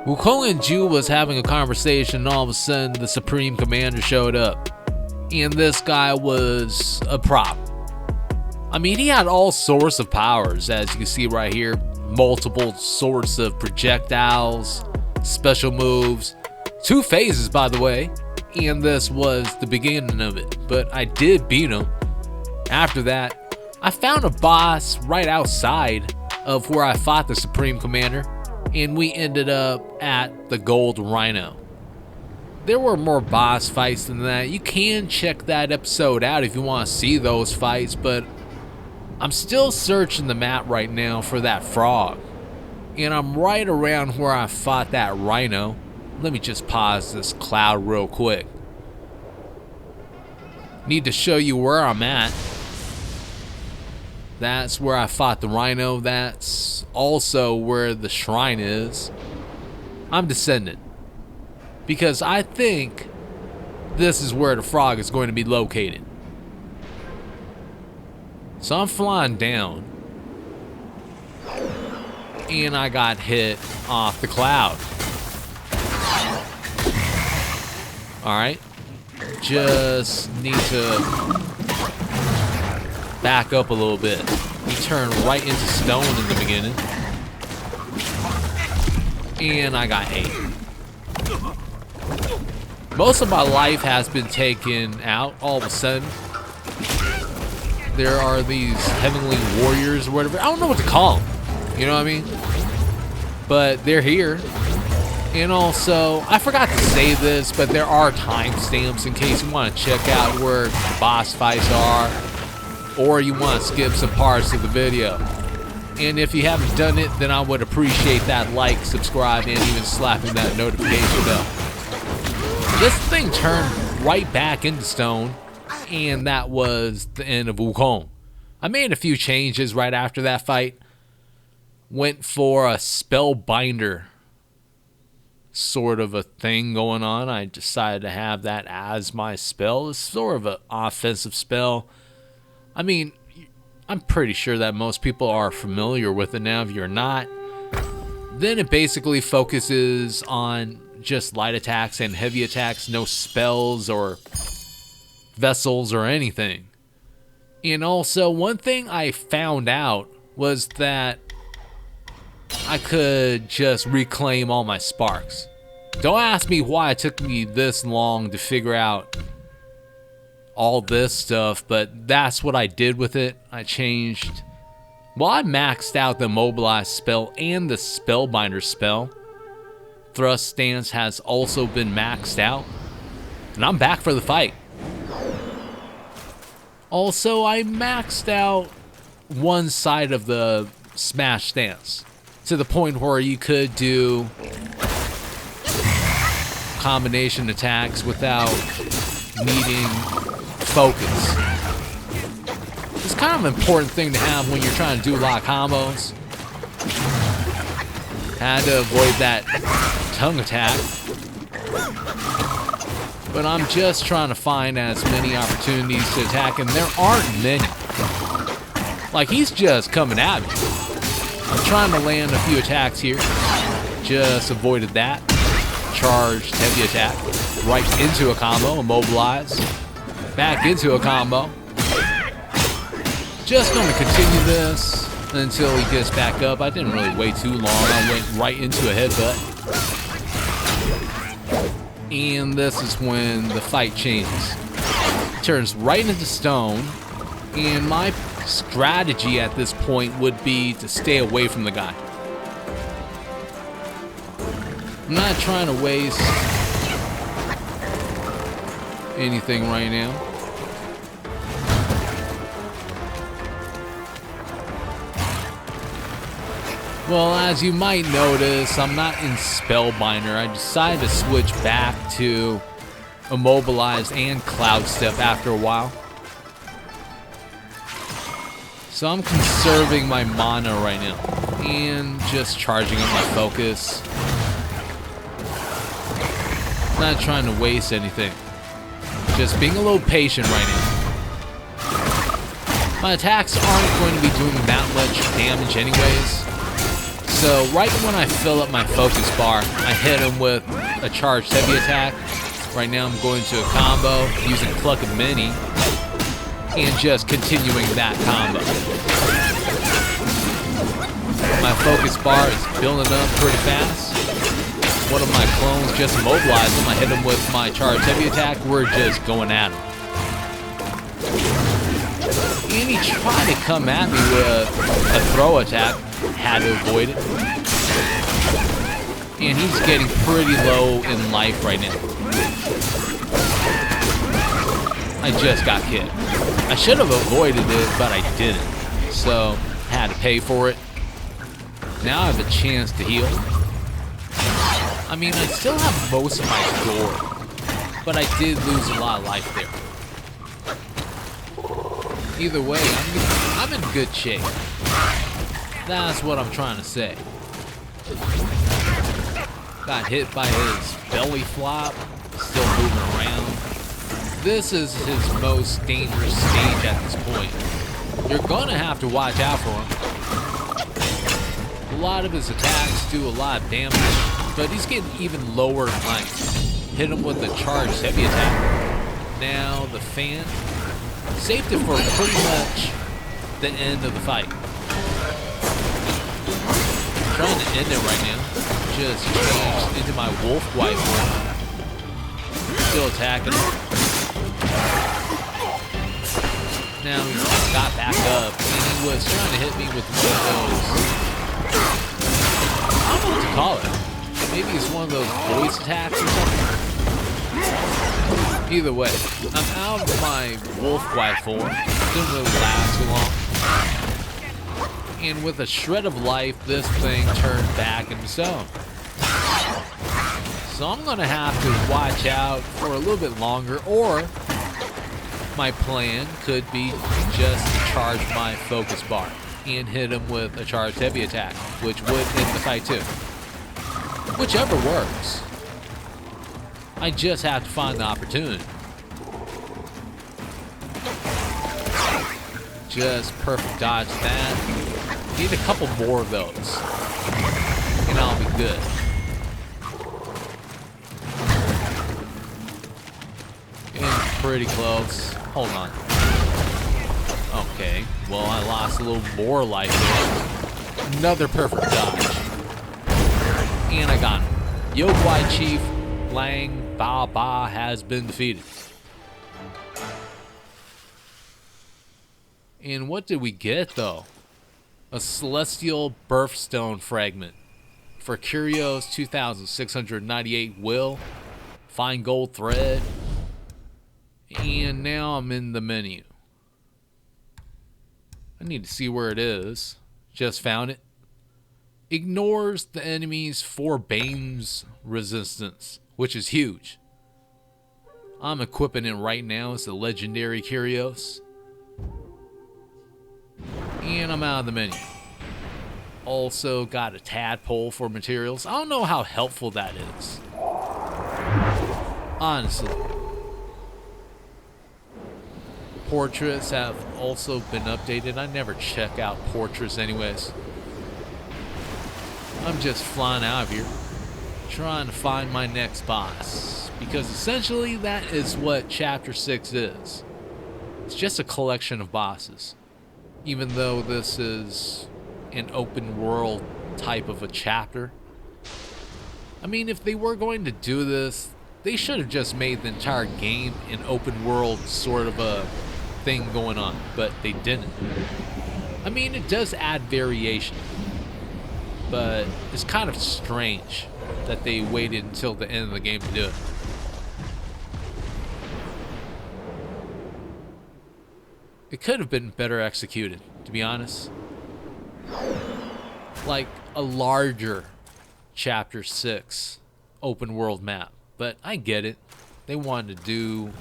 Wukong and Ju was having a conversation, and all of a sudden the Supreme Commander showed up. And this guy was a prop. I mean, he had all sorts of powers, as you can see right here. Multiple sorts of projectiles, special moves. 2 phases, by the way. And this was the beginning of it. But I did beat him. After that, I found a boss right outside of where I fought the Supreme Commander. And we ended up at the Gold Rhino. There were more boss fights than that. You can check that episode out if you want to see those fights, but I'm still searching the map right now for that frog. And I'm right around where I fought that rhino. Let me just pause this cloud real quick. Need to show you where I'm at. That's where I fought the rhino. That's also where the shrine is. I'm descending, because I think this is where the frog is going to be located. So I'm flying down, and I got hit off the cloud. Alright, just need to back up a little bit. He turned right into stone in the beginning, and I got ate. Most of my life has been taken out all of a sudden. There are these heavenly warriors or whatever. I don't know what to call them. You know what I mean? But they're here. And also, I forgot to say this, but there are timestamps in case you want to check out where the boss fights are, or you want to skip some parts of the video. And if you haven't done it, then I would appreciate that like, subscribe, and even slapping that notification bell. This thing turned right back into stone, and that was the end of Wukong. I made a few changes right after that fight. Went for a spellbinder sort of a thing going on. I decided to have that as my spell. It's sort of an offensive spell. I mean, I'm pretty sure that most people are familiar with it now. If you're not, then it basically focuses on just light attacks and heavy attacks, no spells or vessels or anything. And also, one thing I found out was that I could just reclaim all my sparks. Don't ask me why it took me this long to figure out all this stuff, but that's what I did with it. I changed. Well, I maxed out the Immobilize spell and the Spellbinder spell. Thrust stance has also been maxed out. And I'm back for the fight. Also, I maxed out one side of the smash stance to the point where you could do combination attacks without needing focus. It's kind of an important thing to have when you're trying to do a lot of combos. Had to avoid that tongue attack. But I'm just trying to find as many opportunities to attack, and there aren't many. Like, he's just coming at me. I'm trying to land a few attacks here. Just avoided that. Charged heavy attack. Right into a combo. Immobilize. Back into a combo. Just going to continue this until he gets back up. I didn't really wait too long. I went right into a headbutt. And this is when the fight changes. It turns right into stone. And my strategy at this point would be to stay away from the guy. I'm not trying to waste anything right now. Well, as you might notice, I'm not in Spellbinder. I decided to switch back to Immobilize and Cloud Step after a while. So I'm conserving my mana right now and just charging up my focus. Not trying to waste anything. Just being a little patient right now. My attacks aren't going to be doing that much damage anyways. So right when I fill up my focus bar, I hit him with a charged heavy attack. Right now I'm going to a combo using Cluck and Mini and just continuing that combo. My focus bar is building up pretty fast. One of my clones just immobilized him. I hit him with my charged heavy attack. We're just going at him. And he tried to come at me with a throw attack. Had to avoid it. And he's getting pretty low in life right now. I just got hit. I should have avoided it, but I didn't. So, had to pay for it. Now I have a chance to heal. I mean, I still have most of my gore, but I did lose a lot of life there. Either way, I'm in good shape. That's what I'm trying to say. Got hit by his belly flop, still moving around. This is his most dangerous stage at this point. You're gonna have to watch out for him. A lot of his attacks do a lot of damage, but he's getting even lower in life. Hit him with a charged heavy attack. Now the fan saved it for pretty much the end of the fight. I'm trying to end it right now. Just changed into my wolf wife form. Still attacking him. Now he got back up and he was trying to hit me with one of those. I don't know what to call it. Maybe it's one of those voice attacks or something. Either way, I'm out of my wolf wife form. Didn't really last too long. And with a shred of life, this thing turned back into stone. So I'm gonna have to watch out for a little bit longer, or my plan could be just to charge my focus bar and hit him with a charged heavy attack, which would end the fight too. Whichever works. I just have to find the opportunity. Just perfect dodge that. Need a couple more of those, and I'll be good. Getting pretty close. Hold on. Okay, well I lost a little more life there. Another perfect dodge. And I got him. Yokai Chief Lang Baw Baw has been defeated. And what did we get though? A Celestial Birthstone Fragment for Curios 2698 will, Fine Gold Thread, and now I'm in the menu. I need to see where it is. Just found it. Ignores the enemy's 4 beams resistance, which is huge. I'm equipping it right now as the legendary Curios. And I'm out of the menu. Also got a tadpole for materials. I don't know how helpful that is, honestly. Portraits have also been updated. I never check out portraits anyways. I'm just flying out of here, trying to find my next boss, because essentially that is what Chapter 6 is. It's just a collection of bosses. Even though this is an open world type of a chapter. I mean, if they were going to do this, they should have just made the entire game an open world sort of a thing going on, but they didn't. I mean, it does add variation, but it's kind of strange that they waited until the end of the game to do it. It could have been better executed, to be honest. Like a larger Chapter 6 open world map. But I get it. They wanted to do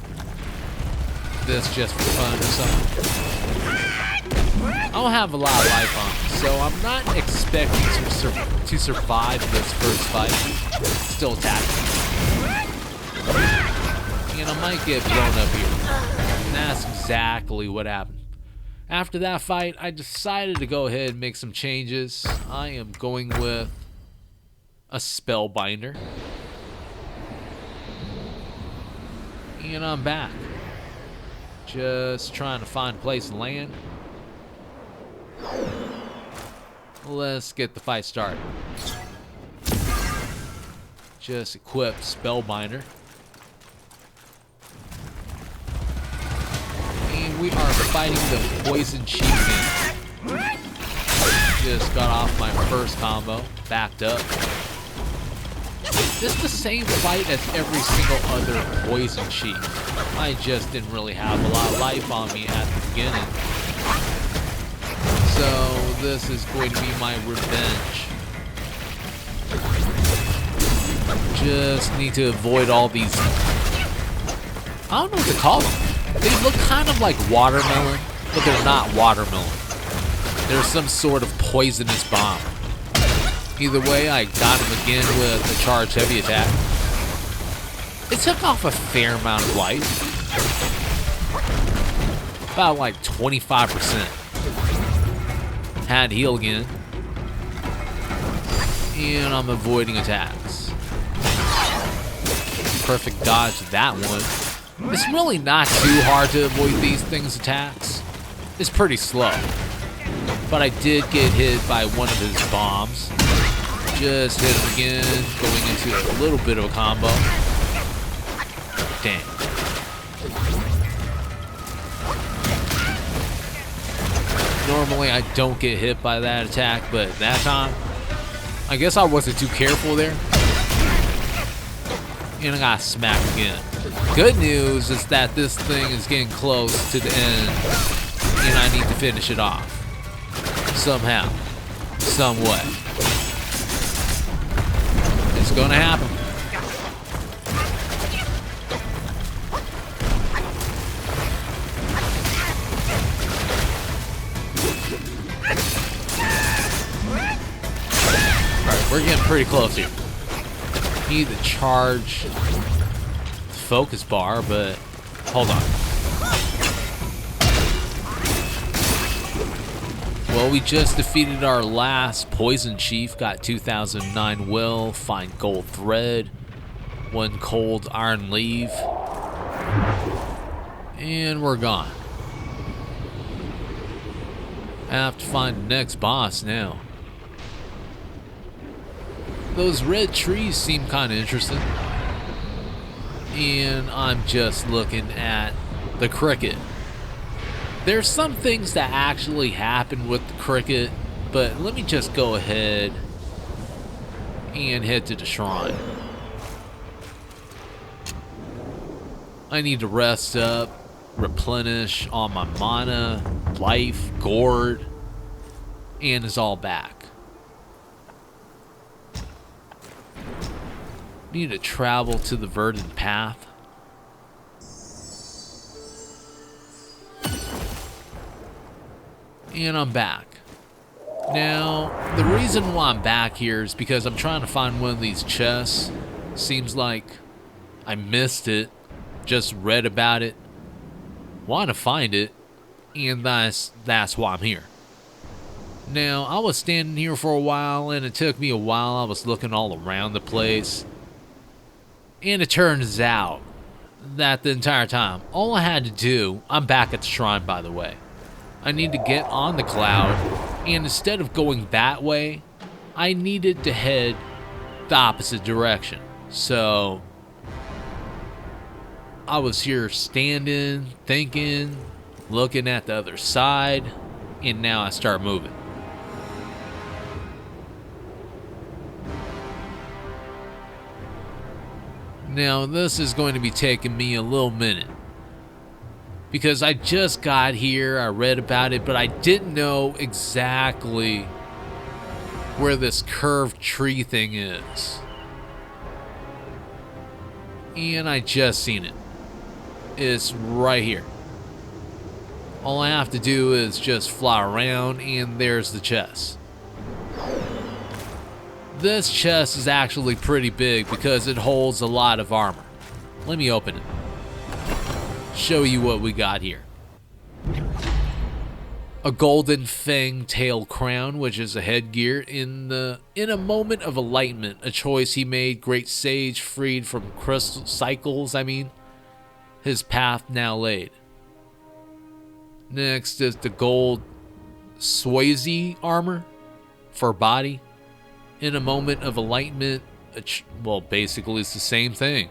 this just for fun or something. I don't have a lot of life on, so I'm not expecting to survive this first fight. Still attacking. And I might get blown up here. And that's exactly what happened. After that fight, I decided to go ahead and make some changes. I am going with a Spellbinder. And I'm back. Just trying to find a place to land. Let's get the fight started. Just equip Spellbinder. And we are fighting the Poison Chieftain. Just got off my first combo. Backed up. This is the same fight as every single other Poison Chief. I just didn't really have a lot of life on me at the beginning. So this is going to be my revenge. Just need to avoid all these... I don't know what to call them. They look kind of like watermelon, but they're not watermelon. They're some sort of poisonous bomb. Either way, I got him again with a charged heavy attack. It took off a fair amount of life. About like 25%. Had heal again. And I'm avoiding attacks. Perfect dodge that one. It's really not too hard to avoid these things' attacks. It's pretty slow. But I did get hit by one of his bombs. Just hit him again, going into a little bit of a combo. Dang. Normally I don't get hit by that attack, but that time, I guess I wasn't too careful there. And I got smacked again. Good news is that this thing is getting close to the end, and I need to finish it off. Somehow. Some way. It's gonna happen. Alright, we're getting pretty close here. Need to charge the focus bar, but hold on. Well, we just defeated our last Poison Chief, got 2009 will, fine gold thread, 1 cold iron leaf, and we're gone. I have to find the next boss now. Those red trees seem kind of interesting. And I'm just looking at the cricket. There's some things that actually happen with the cricket, but let me just go ahead and head to the shrine. I need to rest up, replenish all my mana, life, gourd, and it's all back. Need to travel to the verdant path. And I'm back. Now, the reason why I'm back here is because I'm trying to find one of these chests. Seems like I missed it, just read about it, want to find it, and that's why I'm here. Now, I was standing here for a while, and it took me a while. I was looking all around the place. And it turns out that the entire time, all I had to do, I'm back at the shrine, by the way. I need to get on the cloud, and instead of going that way, I needed to head the opposite direction. So, I was here standing, thinking, looking at the other side, and now I start moving. Now, this is going to be taking me a little minute. Because I just got here, I read about it, but I didn't know exactly where this curved tree thing is. And I just seen it. It's right here. All I have to do is just fly around, and there's the chest. This chest is actually pretty big because it holds a lot of armor. Let me open it. Show you what we got here. a golden fang tail crown, which is a headgear. In a moment of enlightenment, a choice he made, great sage, freed from crystal cycles, his path now laid. Next is the gold Swazi armor for body. In a moment of enlightenment, well, basically it's the same thing.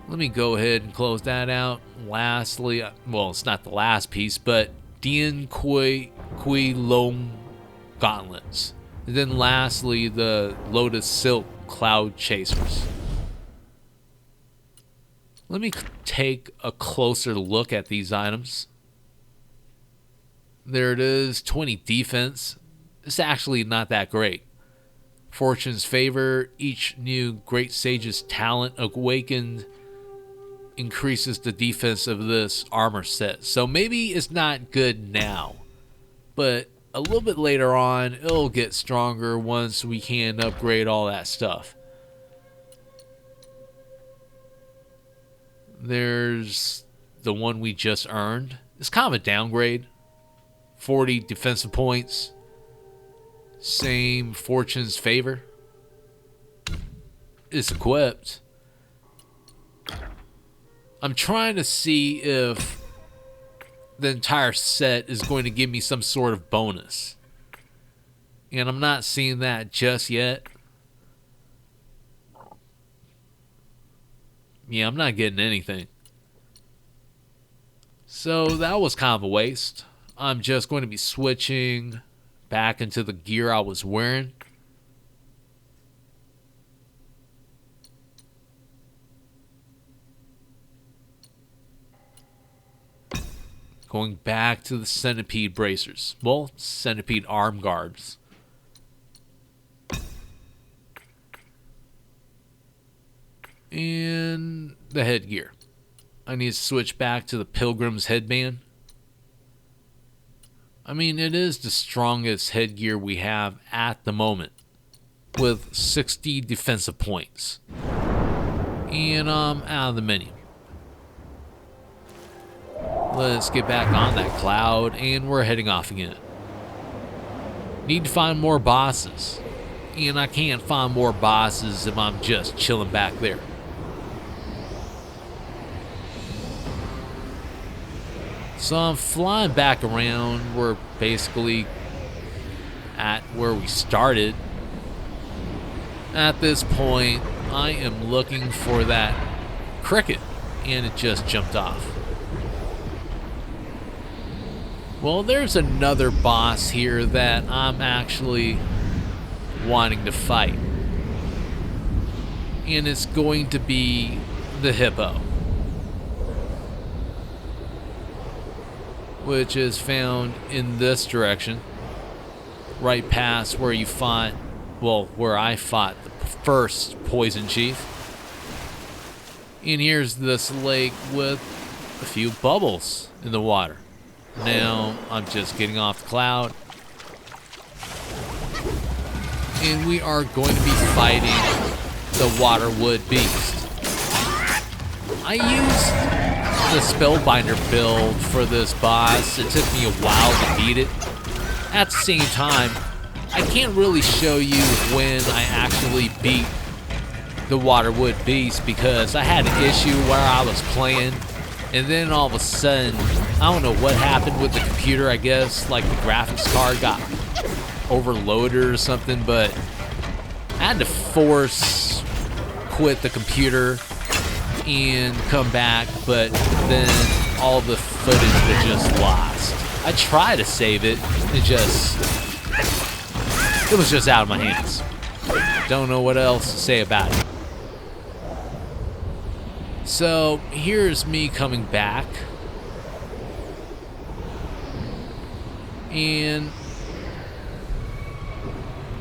Let me go ahead and close that out. Lastly, well, it's not the last piece, but Dien Kui Long gauntlets. And then lastly, the Lotus Silk Cloud Chasers. Let me take a closer look at these items. There it is, 20 defense. It's actually not that great. Fortune's favor, each new Great Sage's talent awakened increases the defense of this armor set. So maybe it's not good now, but a little bit later on, it'll get stronger once we can upgrade all that stuff. There's the one we just earned. It's kind of a downgrade. 40 defensive points. Same Fortune's favor. It's equipped. I'm trying to see if the entire set is going to give me some sort of bonus. And I'm not seeing that just yet. Yeah, I'm not getting anything. So that was kind of a waste. I'm just going to be switching back into the gear I was wearing. Going back to the centipede bracers. Well, centipede arm guards. And the headgear. I need to switch back to the pilgrim's headband. It is the strongest headgear we have at the moment, with 60 defensive points. And I'm out of the menu. Let's get back on that cloud, and we're heading off again. Need to find more bosses. And I can't find more bosses if I'm just chilling back there. So I'm flying back around. We're basically at where we started. At this point, I am looking for that cricket, and it just jumped off. Well, there's another boss here that I'm actually wanting to fight. And it's going to be the hippo, which is found in this direction, right past where you fought, well, where I fought the first poison chief. And here's this lake with a few bubbles in the water. Now I'm just getting off the cloud, and we are going to be fighting the Waterwood Beast. I used the Spellbinder build for this boss. It took me a while to beat it. At the same time, I can't really show you when I actually beat the Waterwood Beast because I had an issue where I was playing, and then all of a sudden, I don't know what happened with the computer. I guess like the graphics card got overloaded or something, but I had to force quit the computer and come back, but then all the footage was just lost. I tried to save it, it was just out of my hands. Don't know what else to say about it. So here's me coming back, and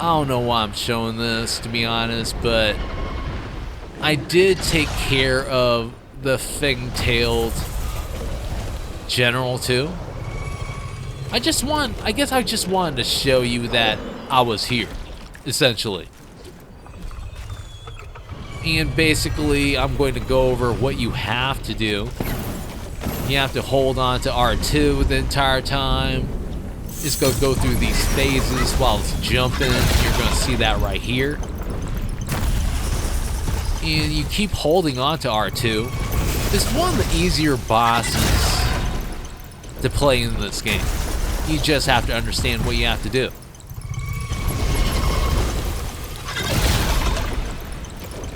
I don't know why I'm showing this, to be honest, but I did take care of the fang-tailed general too. I guess I just wanted to show you that I was here, essentially. And basically, I'm going to go over what you have to do You have to hold on to R2 the entire time. It's going to go through these phases while it's jumping. You're going to see that right here. And you keep holding on to R2. It's one of the easier bosses to play in this game. You just have to understand what you have to do.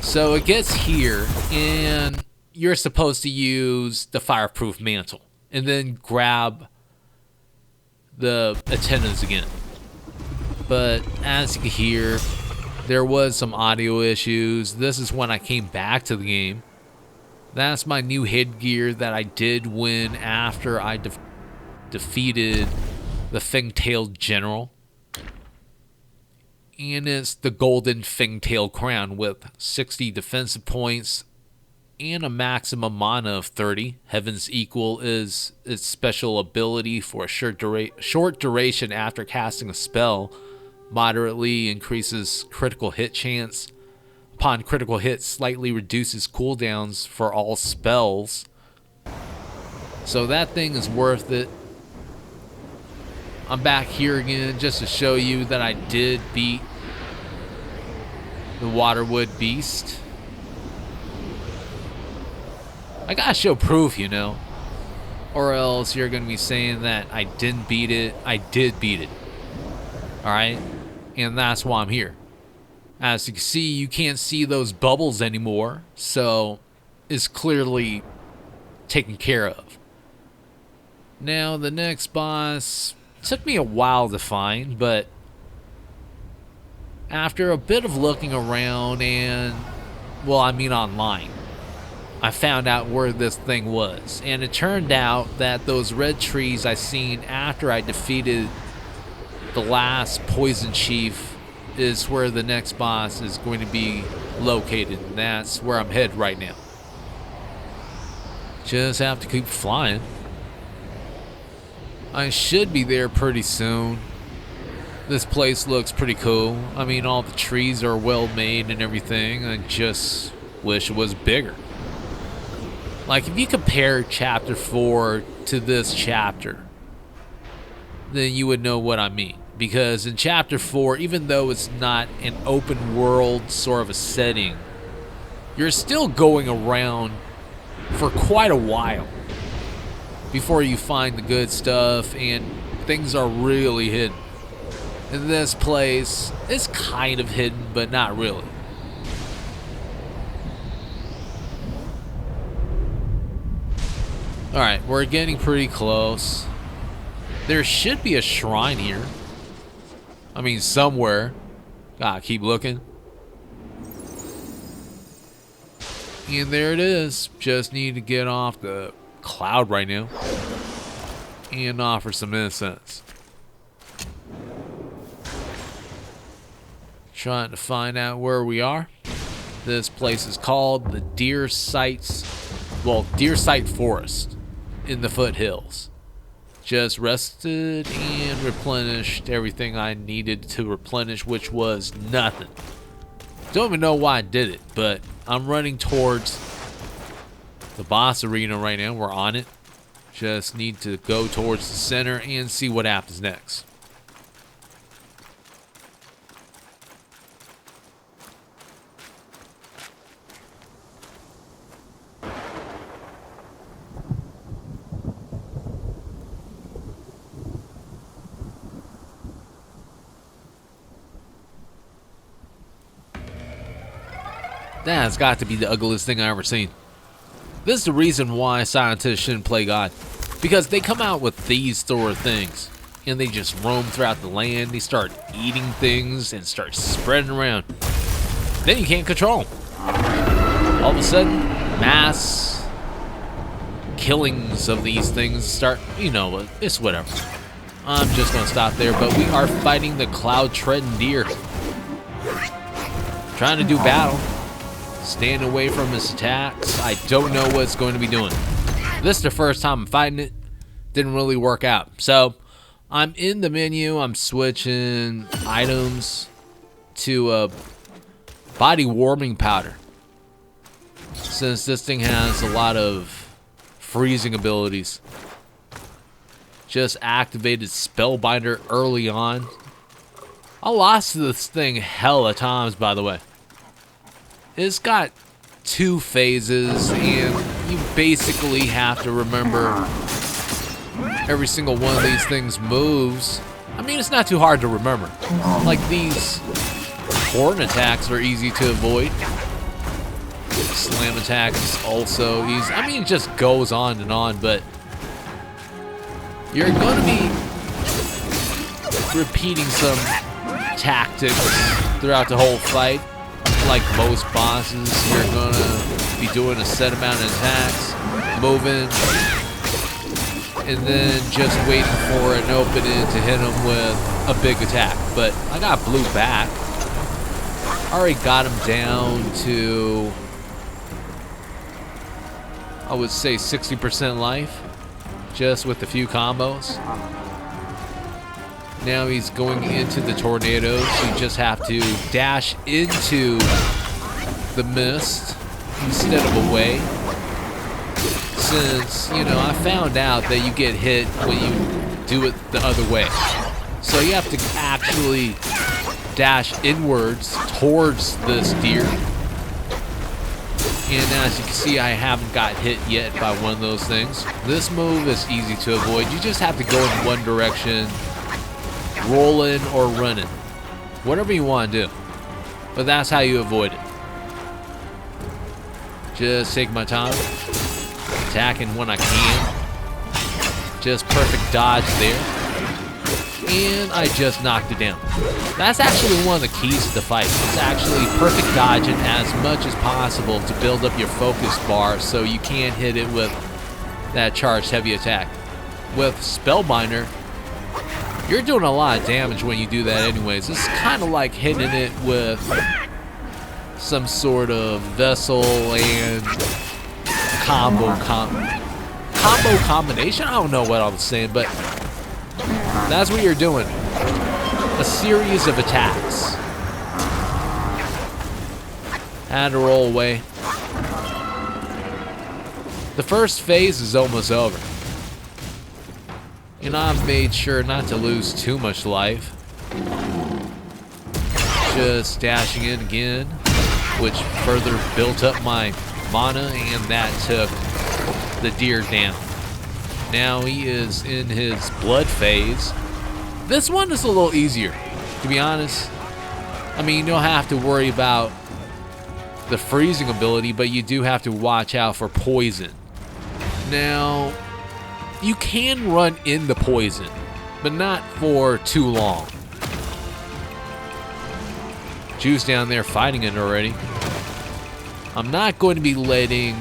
So it gets here, and you're supposed to use the fireproof mantle and then grab the attendants again. But as you can hear, there was some audio issues. This is when I came back to the game. That's my new headgear that I did win after I defeated the Fang-tailed General. And it's the golden Fang-tail crown with 60 defensive points and a maximum mana of 30. Heaven's Equal is its special ability for a short duration after casting a spell. Moderately increases critical hit chance. Upon critical hit, slightly reduces cooldowns for all spells. So that thing is worth it. I'm back here again just to show you that I did beat the Waterwood Beast. I gotta show proof, you know, or else you're gonna be saying that I didn't beat it. I did beat it. Alright? And that's why I'm here. As you can see, you can't see those bubbles anymore, so it's clearly taken care of. Now, the next boss took me a while to find, but after a bit of looking around and, well, I mean online, I found out where this thing was. And it turned out that those red trees I seen after I defeated the last poison chief is where the next boss is going to be located. And that's where I'm headed right now. Just have to keep flying. I should be there pretty soon. This place looks pretty cool. I mean, all the trees are well made and everything. I just wish it was bigger. Like, if you compare Chapter 4 to this chapter, then you would know what I mean. Because in Chapter 4, even though it's not an open world sort of a setting, you're still going around for quite a while before you find the good stuff, and things are really hidden. In this place, it's kind of hidden, but not really. Alright, we're getting pretty close. There should be a shrine here. I mean, somewhere. Gotta keep looking. And there it is. Just need to get off the cloud right now and offer some incense. Trying to find out where we are. This place is called the Deer Site Forest in the foothills. Just rested and replenished everything I needed to replenish, which was nothing. Don't even know why I did it, but I'm running towards the boss arena right now. We're on it. Just need to go towards the center and see what happens next. That's got to be the ugliest thing I ever seen. This is the reason why scientists shouldn't play God. Because they come out with these sort of things, and they just roam throughout the land. They start eating things and start spreading around. Then you can't control them. All of a sudden, mass killings of these things start, you know, it's whatever. I'm just going to stop there, but we are fighting the Cloudtreading Deer. Trying to do battle. Stand away from his attacks. I don't know what it's going to be doing. This is the first time I'm fighting it. Didn't really work out. So, I'm in the menu. I'm switching items to a body warming powder. Since this thing has a lot of freezing abilities. Just activated Spellbinder early on. I lost this thing hella times, by the way. It's got 2 phases, and you basically have to remember every single one of these things' moves. I mean, it's not too hard to remember. Like, these horn attacks are easy to avoid. Slam attack is also easy. I mean, it just goes on and on, but you're going to be repeating some tactics throughout the whole fight. Like most bosses, you're going to be doing a set amount of attacks, moving, and then just waiting for an opening to hit him with a big attack. But I got blue back. I already got him down to, I would say, 60% life, just with a few combos. Now he's going into the tornadoes. You just have to dash into the mist instead of away. Since, you know, I found out that you get hit when you do it the other way. So you have to actually dash inwards towards this deer. And as you can see, I haven't got hit yet by one of those things. This move is easy to avoid. You just have to go in one direction, rolling or running, whatever you want to do. But that's how you avoid it. Just take my time, attacking when I can. Just perfect dodge there. And I just knocked it down. That's actually one of the keys to the fight. It's actually perfect dodging as much as possible to build up your focus bar so you can't hit it with that charged heavy attack. With Spellbinder, you're doing a lot of damage when you do that anyways. It's kind of like hitting it with some sort of vessel and combo combination? I don't know what I was saying, but that's what you're doing. A series of attacks. Had to roll away. The first phase is almost over. And I've made sure not to lose too much life. Just dashing in again, which further built up my mana, and that took the deer down. Now he is in his blood phase. This one is a little easier, to be honest. I mean, you don't have to worry about the freezing ability, but you do have to watch out for poison. Now, you can run into poison, but not for too long. Juice down there fighting it already. I'm not going to be letting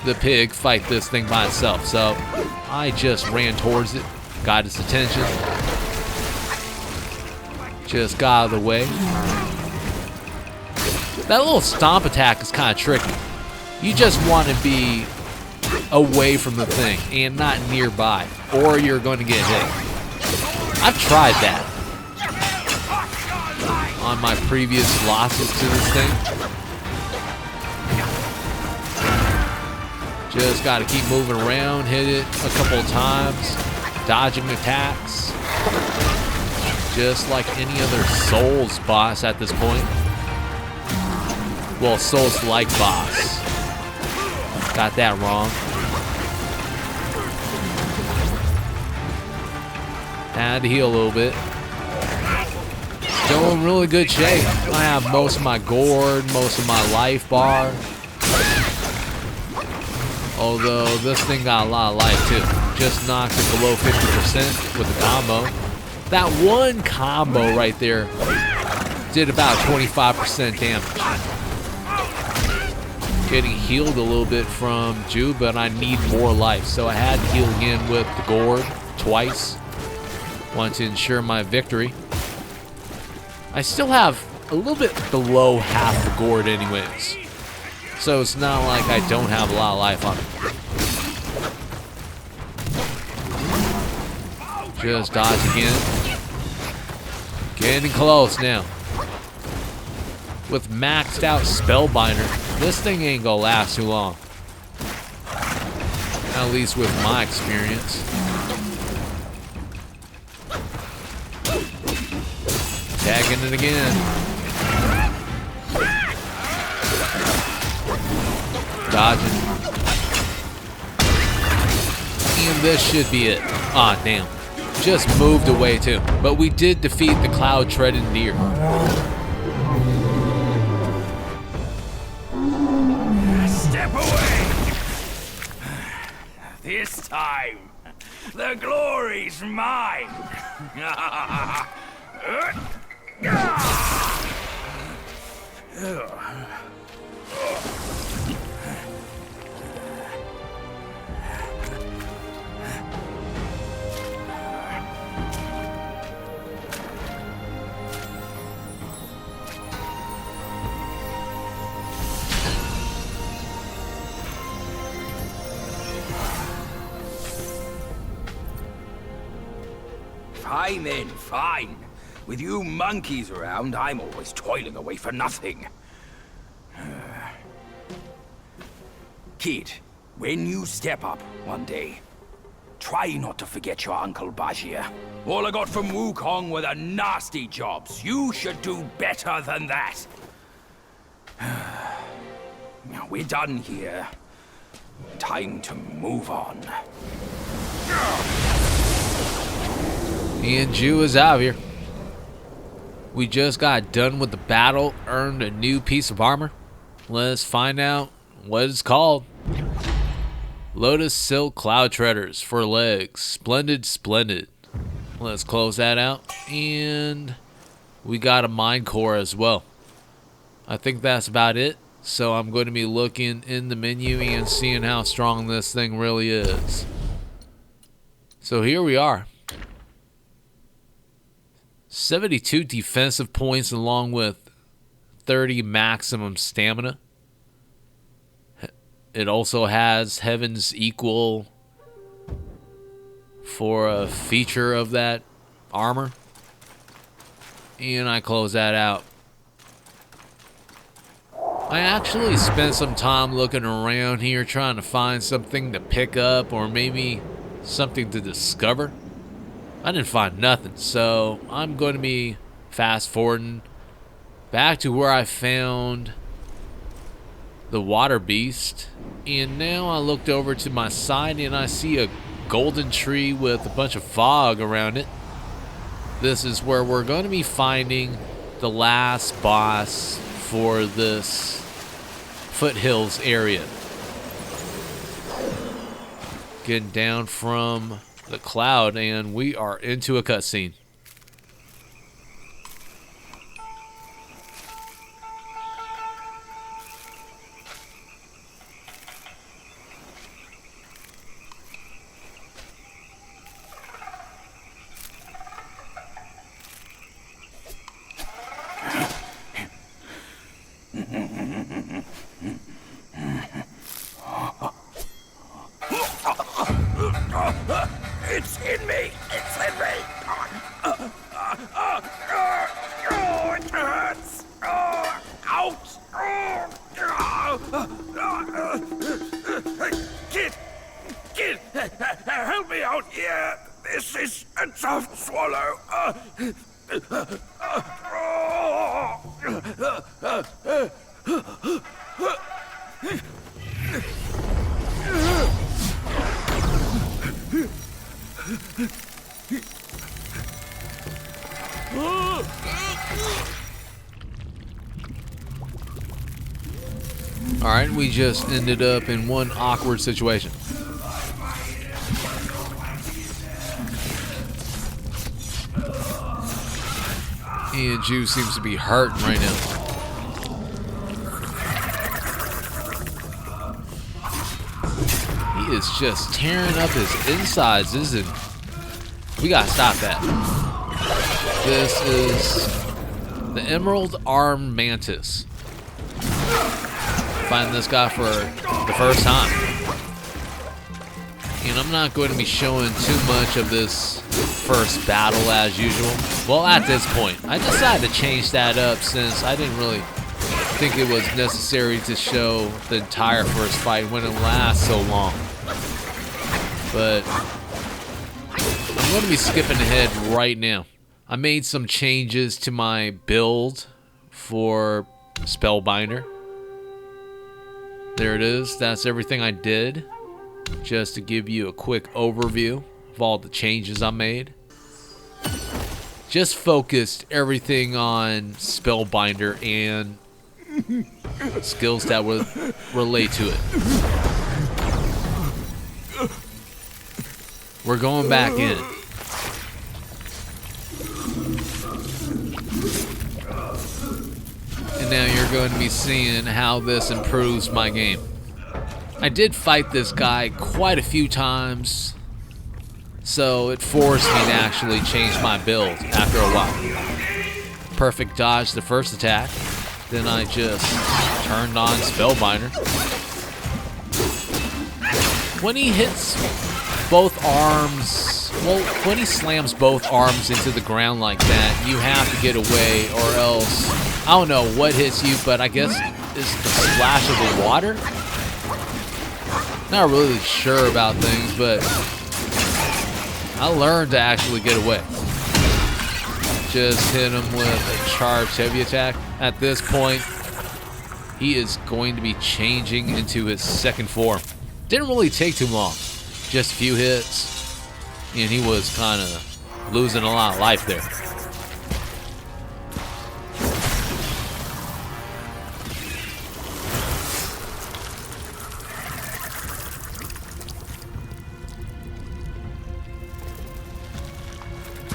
the pig fight this thing by itself, so I just ran towards it, got its attention, just got out of the way. That little stomp attack is kind of tricky. You just want to be away from the thing and not nearby, or you're going to get hit. I've tried that on my previous losses to this thing. Just got to keep moving around, hit it a couple of times, dodging attacks. Just like any other Souls boss at this point. Well, Souls-like boss. Got that wrong. Had to heal a little bit. Still in really good shape. I have most of my gourd, most of my life bar. Although this thing got a lot of life too. Just knocked it below 50% with a combo. That one combo right there did about 25% damage. Getting healed a little bit from Jew, but I need more life. So I had to heal again with the gourd twice. Want to ensure my victory. I still have a little bit below half the gourd anyways. So it's not like I don't have a lot of life on it. Just dodge again. Getting close now. With maxed out Spellbinder, this thing ain't gonna last too long. At least with my experience. Attacking it again. Dodging. And this should be it. Ah, damn. Just moved away too. But we did defeat the Cloudtreading Deer. Step away! This time, the glory's mine! Fine then, fine. With you monkeys around, I'm always toiling away for nothing. Kid, when you step up one day, try not to forget your Uncle Bajir. All I got from Wukong were the nasty jobs. You should do better than that. Now we're done here. Time to move on. And Jew is out here. We just got done with the battle, earned a new piece of armor. Let's find out what it's called. Lotus Silk Cloud Treaders for legs. Splendid, splendid. Let's close that out. And we got a mine core as well. I think that's about it. So I'm going to be looking in the menu and seeing how strong this thing really is. So here we are. 72 defensive points along with 30 maximum stamina. It also has Heaven's Equal for a feature of that armor. And I close that out. I actually spent some time looking around here trying to find something to pick up or maybe something to discover. I didn't find nothing, so I'm going to be fast forwarding back to where I found the water beast. And now I looked over to my side and I see a golden tree with a bunch of fog around it. This is where we're going to be finding the last boss for this foothills area. Getting down from the cloud and we are into a cutscene. It's in me! It's in me! It hurts! Ouch! Kid! Help me out here! This is a tough swallow! Alright, we just ended up in one awkward situation. And Jew seems to be hurting right now. He is just tearing up his insides, isn't he? We gotta stop that. This is the Emerald-Armed Mantis. Find this guy for the first time. And I'm not going to be showing too much of this first battle as usual. Well, at this point, I decided to change that up since I didn't really think it was necessary to show the entire first fight when it lasts so long. But I'm going to be skipping ahead right now. I made some changes to my build for Spellbinder. There it is. That's everything I did. Just to give you a quick overview of all the changes I made. Just focused everything on Spellbinder and skills that would relate to it. We're going back in. And now you're going to be seeing how this improves my game. I did fight this guy quite a few times, so it forced me to actually change my build after a while. Perfect dodge the first attack, then I just turned on Spellbinder. When he hits both arms, well, when he slams both arms into the ground like that, you have to get away or else, I don't know what hits you, but I guess it's the splash of the water? Not really sure about things, but I learned to actually get away. Just hit him with a charged heavy attack. At this point, he is going to be changing into his second form. Didn't really take too long. Just a few hits, and he was kind of losing a lot of life there.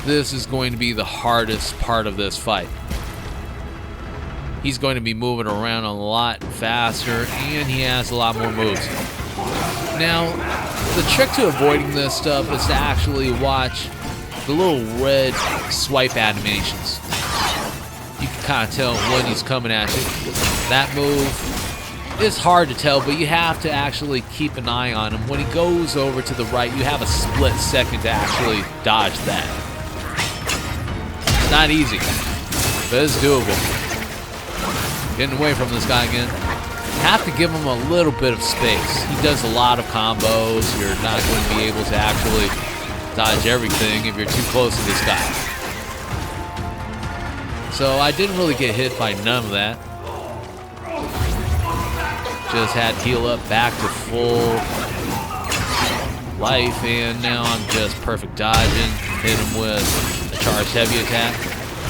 This is going to be the hardest part of this fight. He's going to be moving around a lot faster, and he has a lot more moves. Now, the trick to avoiding this stuff is to actually watch the little red swipe animations. You can kind of tell when he's coming at you. That move is hard to tell, but you have to actually keep an eye on him. When he goes over to the right, you have a split second to actually dodge that. Not easy, but it's doable. Getting away from this guy again. Have to give him a little bit of space. He does a lot of combos. You're not going to be able to actually dodge everything if you're too close to this guy. So I didn't really get hit by none of that. Just had heal up back to full life, and now I'm just perfect dodging. Hit him with charged heavy attack,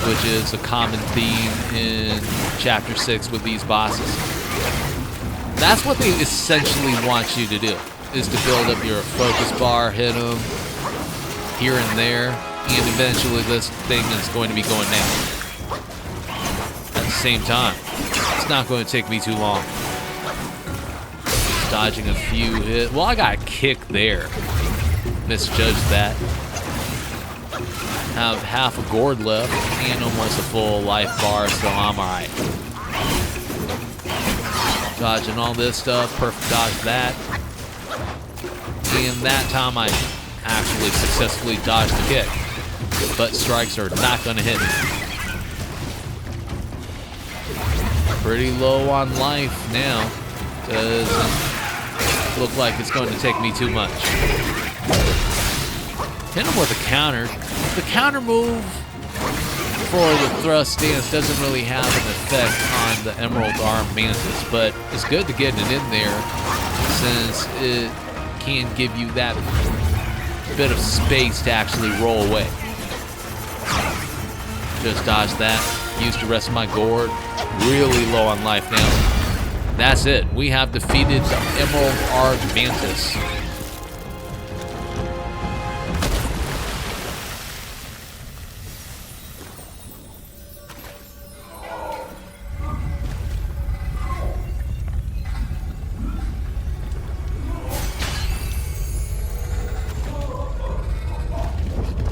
which is a common theme in Chapter 6 with these bosses. That's what they essentially want you to do, is to build up your focus bar, hit them here and there, and eventually this thing is going to be going down. At the same time, it's not going to take me too long. Just dodging a few hits. Well, I got a kick there. Misjudged that. Have half a gourd left and almost a full life bar, so I'm alright. Dodging all this stuff, perfect dodge that. And that time I actually successfully dodged the kick. Butt strikes are not going to hit me. Pretty low on life now. Doesn't look like it's going to take me too much. Hit him with a counter. The counter move for the thrust stance doesn't really have an effect on the Emerald-Armed Mantis, but it's good to get it in there since it can give you that bit of space to actually roll away. Just dodge that. Used the rest of my gourd. Really low on life now. That's it. We have defeated the Emerald-Armed Mantis.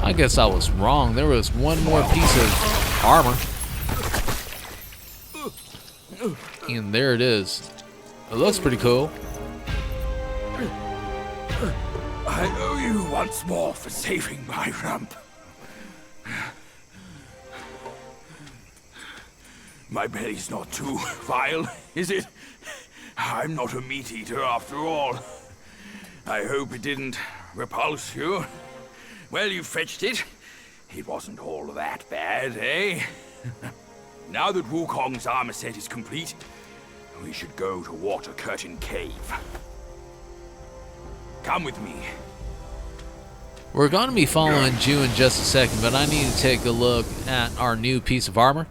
I guess I was wrong. There was one more piece of armor. And there it is. It looks pretty cool. I owe you once more for saving my rump. My belly's not too vile, is it? I'm not a meat eater after all. I hope it didn't repulse you? Well, you fetched it. It wasn't all that bad, eh? Now that Wukong's armor set is complete, we should go to Water Curtain Cave. Come with me. We're going to be following Ju in just a second, but I need to take a look at our new piece of armor.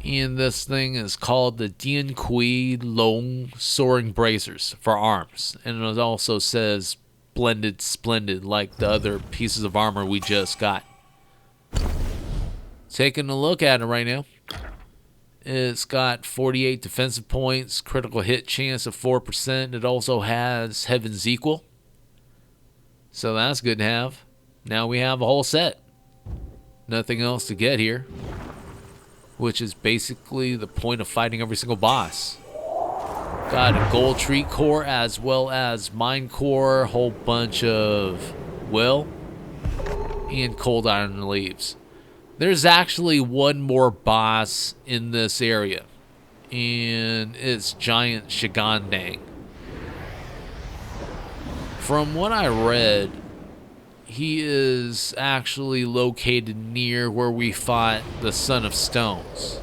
And this thing is called the Dien Kui Long Soaring Bracers for arms. And it also says Blended Splendid, like the other pieces of armor we just got. Taking a look at it right now. It's got 48 defensive points, critical hit chance of 4%. It also has Heaven's Equal. So that's good to have. Now we have a whole set. Nothing else to get here. Which is basically the point of fighting every single boss. Got a gold tree core as well as mine core, whole bunch of will, and cold iron leaves. There's actually one more boss in this area, and it's giant Shigandang. From what I read, he is actually located near where we fought the Son of Stones.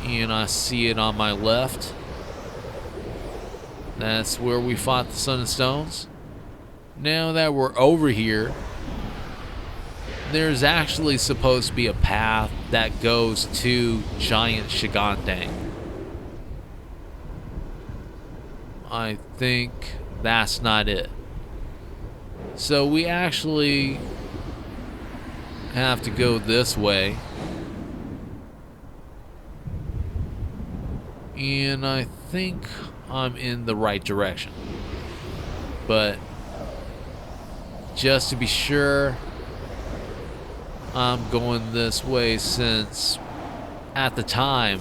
And I see it on my left. That's where we fought the Son of Stones. Now that we're over here, there's actually supposed to be a path that goes to giant Shigandang. I think that's not it. So we actually have to go this way. And I think I'm in the right direction. But just to be sure, I'm going this way since at the time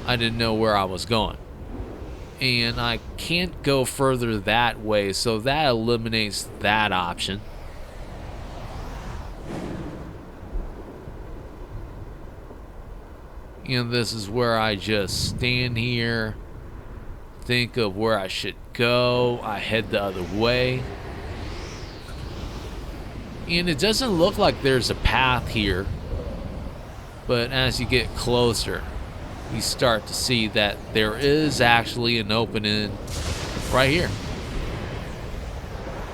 I didn't know where I was going. And I can't go further that way, so that eliminates that option. And this is where I just stand here, think of where I should go, I head the other way. And it doesn't look like there's a path here, but as you get closer, you start to see that there is actually an opening right here.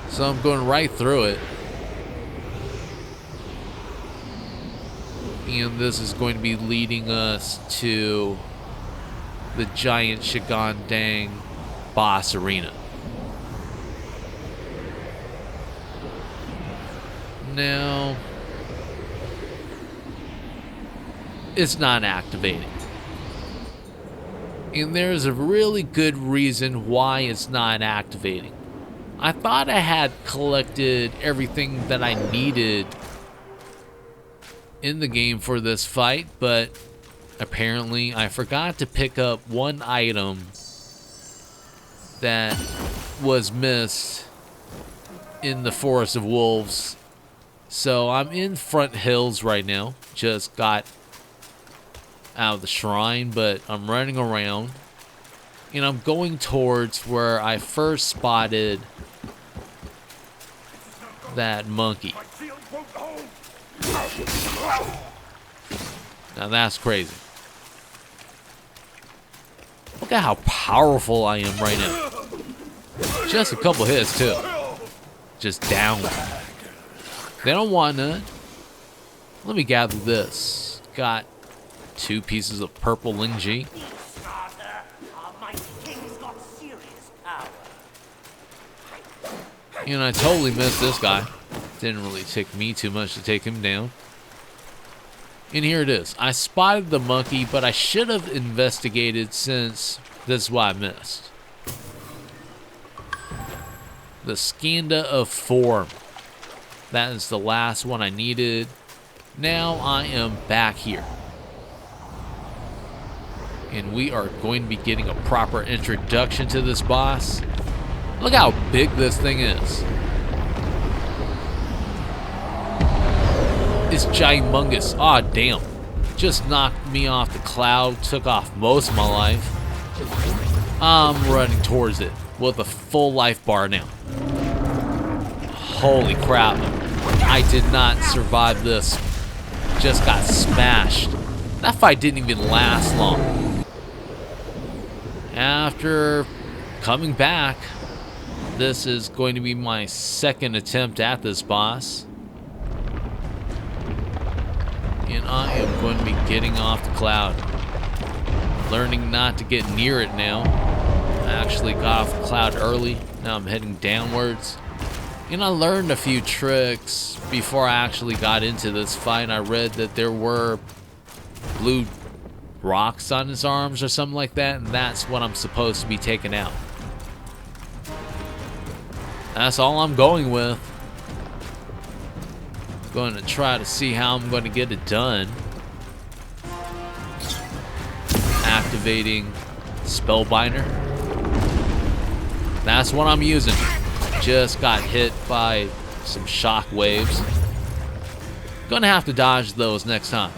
So I'm going right through it. And this is going to be leading us to the giant Shigandang boss arena. Now, it's not activating. And there's a really good reason why it's not activating. I thought I had collected everything that I needed in the game for this fight, but apparently I forgot to pick up one item that was missed in the Forest of Wolves. So I'm in Front Hills right now. Just got out of the shrine, but I'm running around and I'm going towards where I first spotted that monkey. Now that's crazy. Look at how powerful I am right now. Just a couple hits too. Just down. They don't want none. Let me gather this. Got 2 pieces of purple Ling Ji. And I totally missed this guy. Didn't really take me too much to take him down. And here it is. I spotted the monkey, but I should have investigated since this is what I missed. The Skanda of Form. That is the last one I needed. Now I am back here. And we are going to be getting a proper introduction to this boss. Look how big this thing is. It's gigumongous. Aw, damn. Just knocked me off the cloud. Took off most of my life. I'm running towards it. with a full life bar now. Holy crap. I did not survive this. Just got smashed. That fight didn't even last long. After coming back, this is going to be my second attempt at this boss. And I am going to be getting off the cloud. Learning not to get near it now. I actually got off the cloud early. Now I'm heading downwards. And I learned a few tricks before I actually got into this fight. I read that there were blue rocks on his arms or something like that, and that's what I'm supposed to be taking out. That's all I'm going with. Going to try to see how I'm going to get it done. Activating Spellbinder. That's what I'm using. Just got hit by some shock waves. Gonna have to dodge those next time.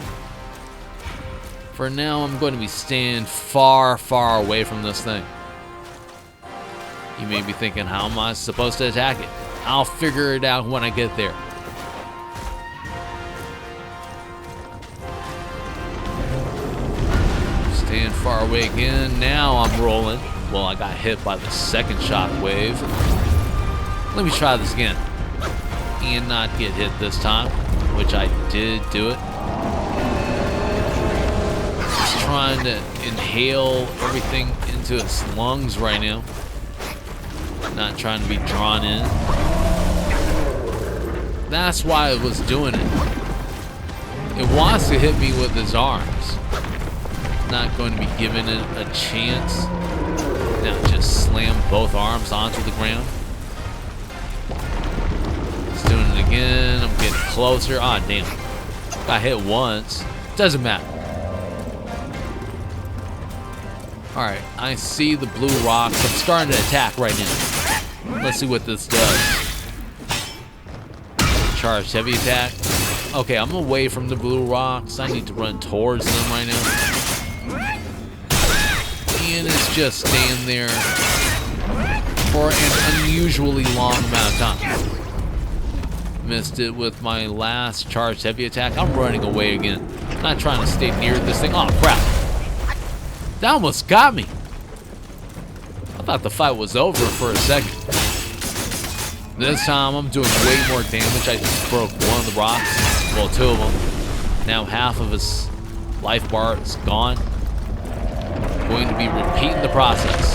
For now, I'm going to be staying far, far away from this thing. You may be thinking, how am I supposed to attack it? I'll figure it out when I get there. Staying far away again. Now I'm rolling. Well, I got hit by the second shock wave. Let me try this again. And not get hit this time, which I did do it. Just trying to inhale everything into its lungs right now. Not trying to be drawn in. That's why it was doing it. It wants to hit me with its arms. Not going to be giving it a chance. Now just slam both arms onto the ground. It's doing it again. I'm getting closer. Ah, damn. Got hit once. Doesn't matter. Alright, I see the blue rocks. I'm starting to attack right now. Let's see what this does. Charged heavy attack. Okay, I'm away from the blue rocks. I need to run towards them right now. And it's just staying there for an unusually long amount of time. Missed it with my last charged heavy attack. I'm running away again. I'm not trying to stay near this thing. Oh, crap. That almost got me. I thought the fight was over for a second. This time I'm doing way more damage. I just broke one of the rocks. Well, two of them. Now half of his life bar is gone. Going to be repeating the process.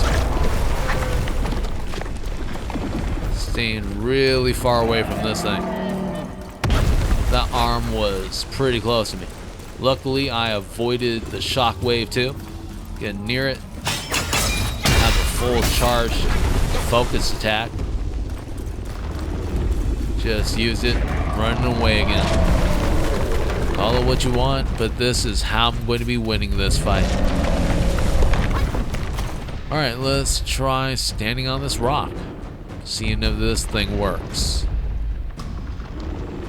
Staying really far away from this thing. That arm was pretty close to me. Luckily, I avoided the shock wave too. Getting near it. Have a full charge focus attack. Just use it. Running away again. Call it what you want, but this is how I'm going to be winning this fight. Alright, let's try standing on this rock. Seeing if this thing works.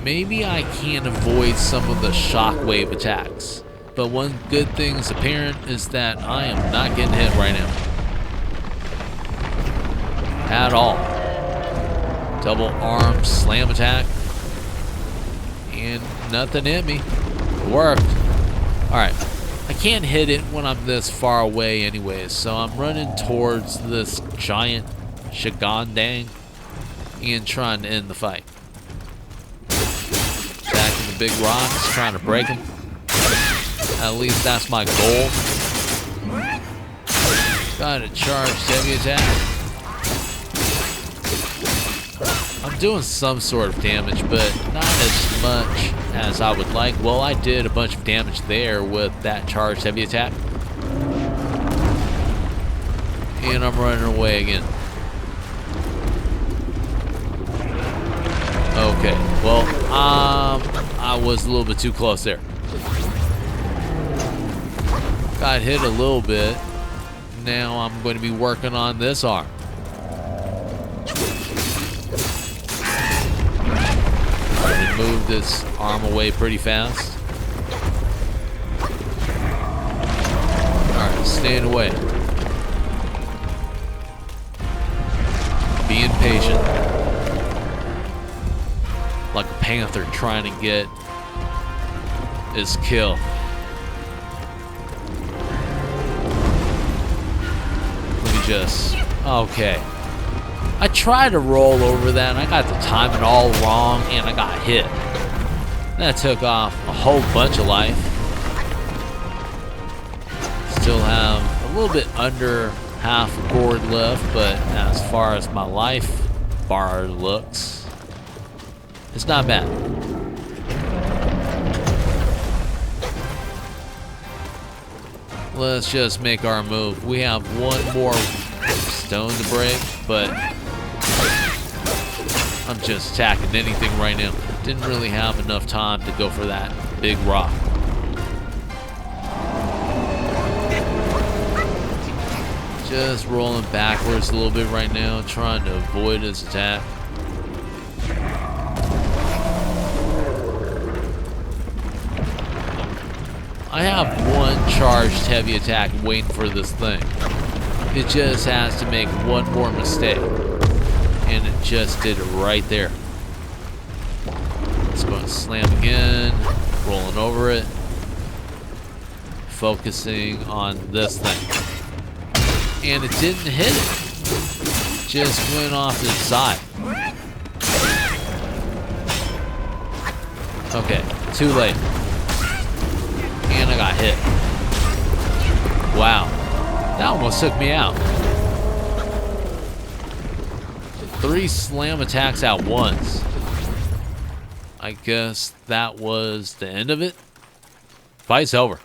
Maybe I can avoid some of the shockwave attacks. But one good thing is apparent is that I am not getting hit right now. At all. Double arm slam attack. And nothing hit me. It worked. Alright. I can't hit it when I'm this far away anyways, so I'm running towards this giant Shigandang and trying to end the fight. Attacking the big rocks, trying to break them. At least that's my goal. Got a charged heavy attack. I'm doing some sort of damage, but not as much as I would like. Well, I did a bunch of damage there with that charged heavy attack. And I'm running away again. Okay, well, I was a little bit too close there. Got hit a little bit. Now I'm going to be working on this arm. Move this arm away pretty fast. Alright, staying away. being patient. Like a panther trying to get his kill. Let me just... Okay. I tried to roll over that, and I got the timing all wrong, and I got hit. That took off a whole bunch of life. Still have a little bit under half a gourd left, but as far as my life bar looks, it's not bad. Let's just make our move. We have one more stone to break, but I'm just attacking anything right now. Didn't really have enough time to go for that big rock. Just rolling backwards a little bit right now, trying to avoid his attack. I have one charged heavy attack waiting for this thing. It just has to make one more mistake. And it just did it right there. It's going to slam again, rolling over it, focusing on this thing. And it didn't hit it. Just went off to the side. Okay, too late. And I got hit. Wow. That almost took me out. 3 slam attacks at once. I guess that was the end of it. Fight's over.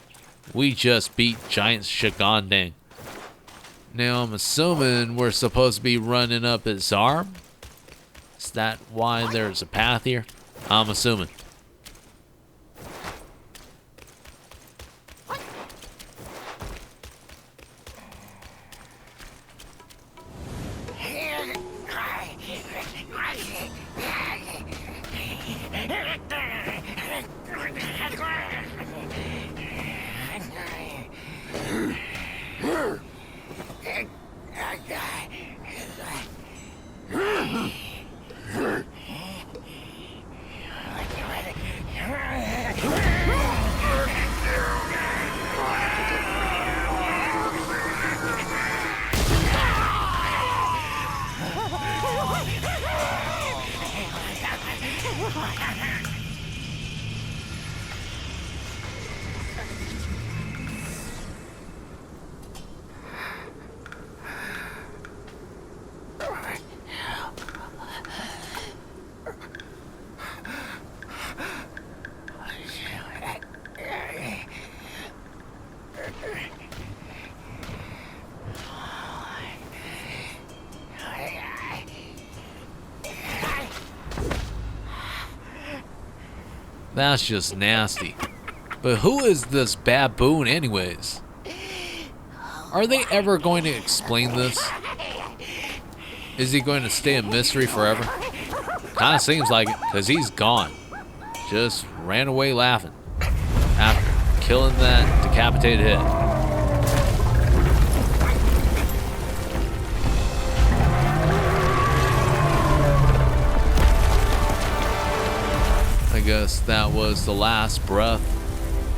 We just beat Giant Shigandang. Now I'm assuming we're supposed to be running up his arm. Is that why there's a path here? I'm assuming. That's just nasty. But who is this baboon anyways? Are they ever going to explain this? Is he going to stay a mystery forever? Kinda seems like it, because he's gone. Just ran away laughing after killing that decapitated head. I guess that was the last breath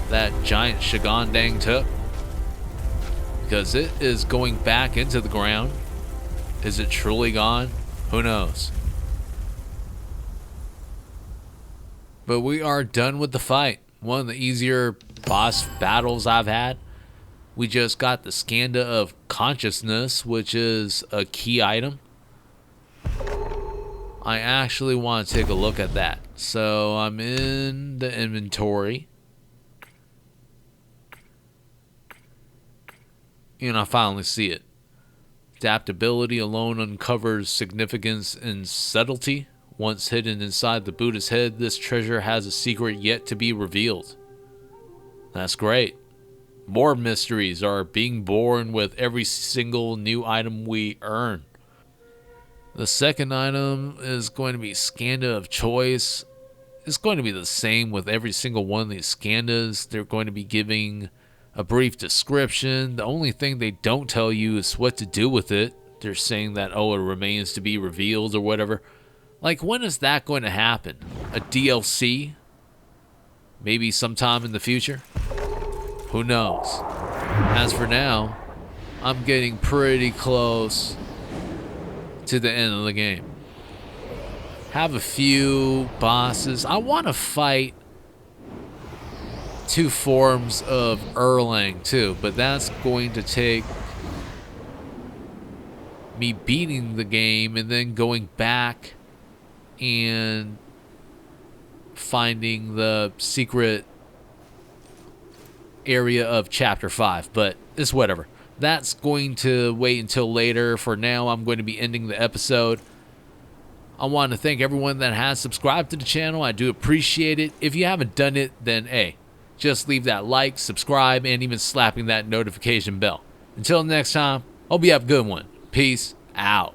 that giant Shigandang took. Because it is going back into the ground. Is it truly gone? Who knows? But we are done with the fight. One of the easier boss battles I've had. We just got the Skanda of Consciousness, which is a key item. I actually want to take a look at that. So I'm in the inventory. And I finally see it. Adaptability alone uncovers significance and subtlety. Once hidden inside the Buddha's head, this treasure has a secret yet to be revealed. That's great. More mysteries are being born with every single new item we earn. The second item is going to be Skanda of Choice. It's going to be the same with every single one of these Skandas. They're going to be giving a brief description. The only thing they don't tell you is what to do with it. they're saying that, oh, it remains to be revealed or whatever. Like, when is that going to happen? A DLC? Maybe sometime in the future? Who knows? As for now, I'm getting pretty close to the end of the game. Have a few bosses. I want to fight 2 forms of Erlang too, but that's going to take me beating the game and then going back and finding the secret area of chapter 5, but it's whatever. That's going to wait until later. For now, I'm going to be ending the episode. I want to thank everyone that has subscribed to the channel. I do appreciate it. If you haven't done it, then hey, just leave that like, subscribe, and even slapping that notification bell. Until next time, hope you have a good one. Peace out.